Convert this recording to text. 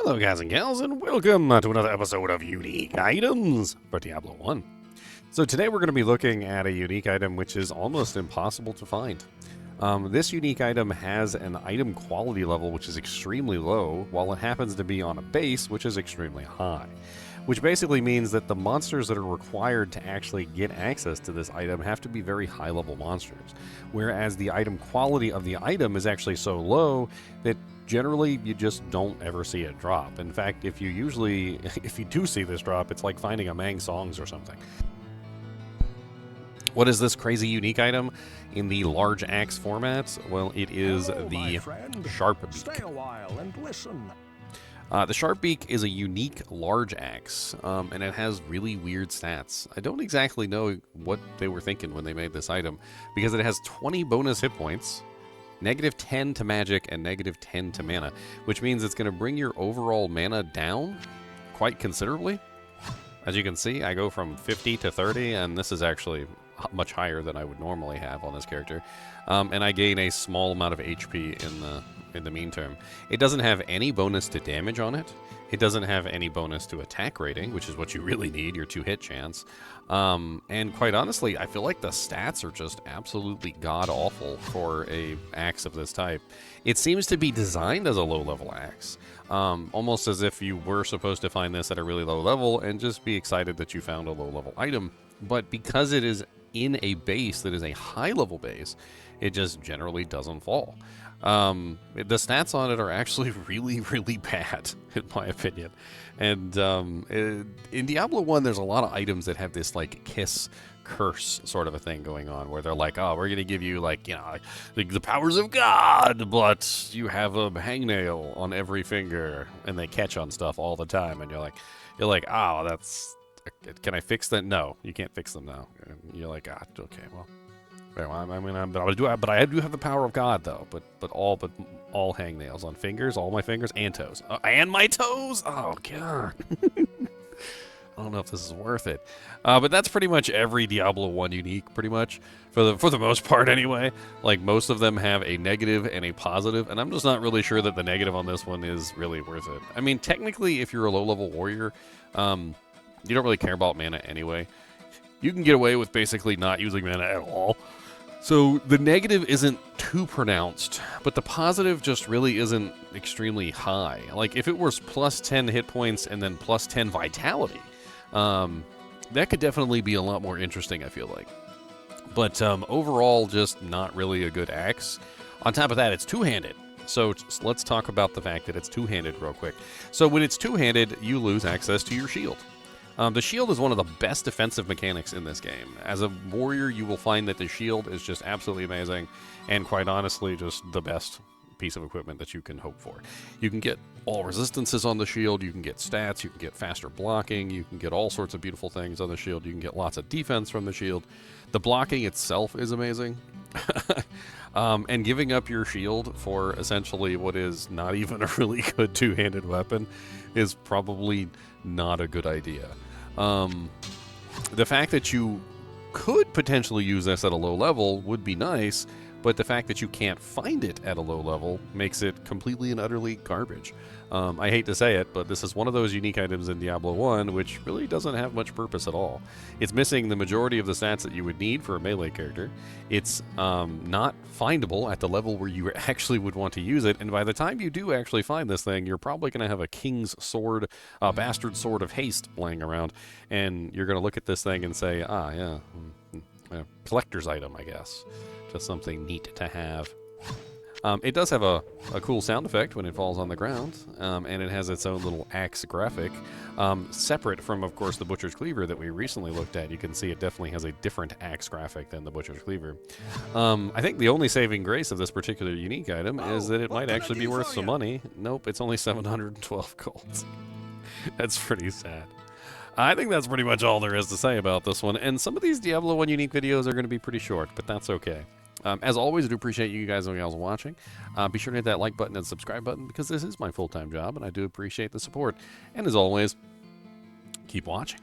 Hello guys and gals, and welcome to another episode of Unique Items for Diablo 1. So today we're going to be looking at a unique item which is almost impossible to find. This unique item has an item quality level which is extremely low, while it happens to be on a base which is extremely high. Which basically means that the monsters that are required to actually get access to this item have to be very high level monsters. Whereas the item quality of the item is actually so low that generally you just don't ever see it drop. In fact, if you do see this drop, it's like finding a Mang Songs or something. What is this crazy unique item in the large axe format? Well, it is the Sharp Beak. Stay a while and listen. The Sharp Beak is a unique large axe, and it has really weird stats. I don't exactly know what they were thinking when they made this item, because it has 20 bonus hit points, -10 to magic, and -10 to mana, which means it's going to bring your overall mana down quite considerably. As you can see, I go from 50 to 30, and this is actually much higher than I would normally have on this character. And I gain a small amount of HP in the meantime. It doesn't have any bonus to damage on it. It doesn't have any bonus to attack rating, which is what you really need, your 2-hit chance. And quite honestly, I feel like the stats are just absolutely god-awful for a axe of this type. It seems to be designed as a low-level axe, almost as if you were supposed to find this at a really low level and just be excited that you found a low-level item. But because it is in a base that is a high-level base, it just generally doesn't fall. The stats on it are actually really, really bad, in my opinion. And in Diablo 1, there's a lot of items that have this, like, kiss curse sort of a thing going on, where they're like, oh, we're going to give you, like, you know, the powers of God, but you have a hangnail on every finger, and they catch on stuff all the time, and you're like, oh, that's... Can I fix that? No, you can't fix them now. And you're like, ah, okay, well, but I do have the power of God though. But all hangnails on fingers, all my fingers and toes, and my toes. Oh god, I don't know if this is worth it. But that's pretty much every Diablo 1 unique, pretty much for the most part anyway. Like most of them have a negative and a positive, and I'm just not really sure that the negative on this one is really worth it. I mean, technically, if you're a low-level warrior, you don't really care about mana anyway. You can get away with basically not using mana at all. So the negative isn't too pronounced, but the positive just really isn't extremely high. Like if it was plus 10 hit points and then plus 10 vitality, that could definitely be a lot more interesting, I feel like. But overall, just not really a good axe. On top of that, it's two-handed. So let's talk about the fact that it's two-handed real quick. So when it's two-handed, you lose access to your shield. The shield is one of the best defensive mechanics in this game. As a warrior, you will find that the shield is just absolutely amazing, and quite honestly, just the best piece of equipment that you can hope for. You can get all resistances on the shield, you can get stats, you can get faster blocking, you can get all sorts of beautiful things on the shield, you can get lots of defense from the shield. The blocking itself is amazing. And giving up your shield for essentially what is not even a really good two-handed weapon is probably not a good idea. The fact that you could potentially use this at a low level would be nice, but the fact that you can't find it at a low level makes it completely and utterly garbage. I hate to say it, but this is one of those unique items in Diablo 1 which really doesn't have much purpose at all. It's missing the majority of the stats that you would need for a melee character. It's not findable at the level where you actually would want to use it, and by the time you do actually find this thing, you're probably going to have a King's Sword, a Bastard Sword of Haste laying around, and you're going to look at this thing and say, ah, yeah, collector's item, I guess. Just something neat to have. It does have a cool sound effect when it falls on the ground, and it has its own little axe graphic, separate from, of course, the Butcher's Cleaver that we recently looked at. You can see it definitely has a different axe graphic than the Butcher's Cleaver. I think the only saving grace of this particular unique item is that it might actually be worth some money. Nope, it's only 712 gold. That's pretty sad. I think that's pretty much all there is to say about this one, and some of these Diablo 1 unique videos are going to be pretty short, but that's okay. As always, I do appreciate you guys and gals watching. Be sure to hit that like button and subscribe button, because this is my full-time job, and I do appreciate the support. And as always, keep watching.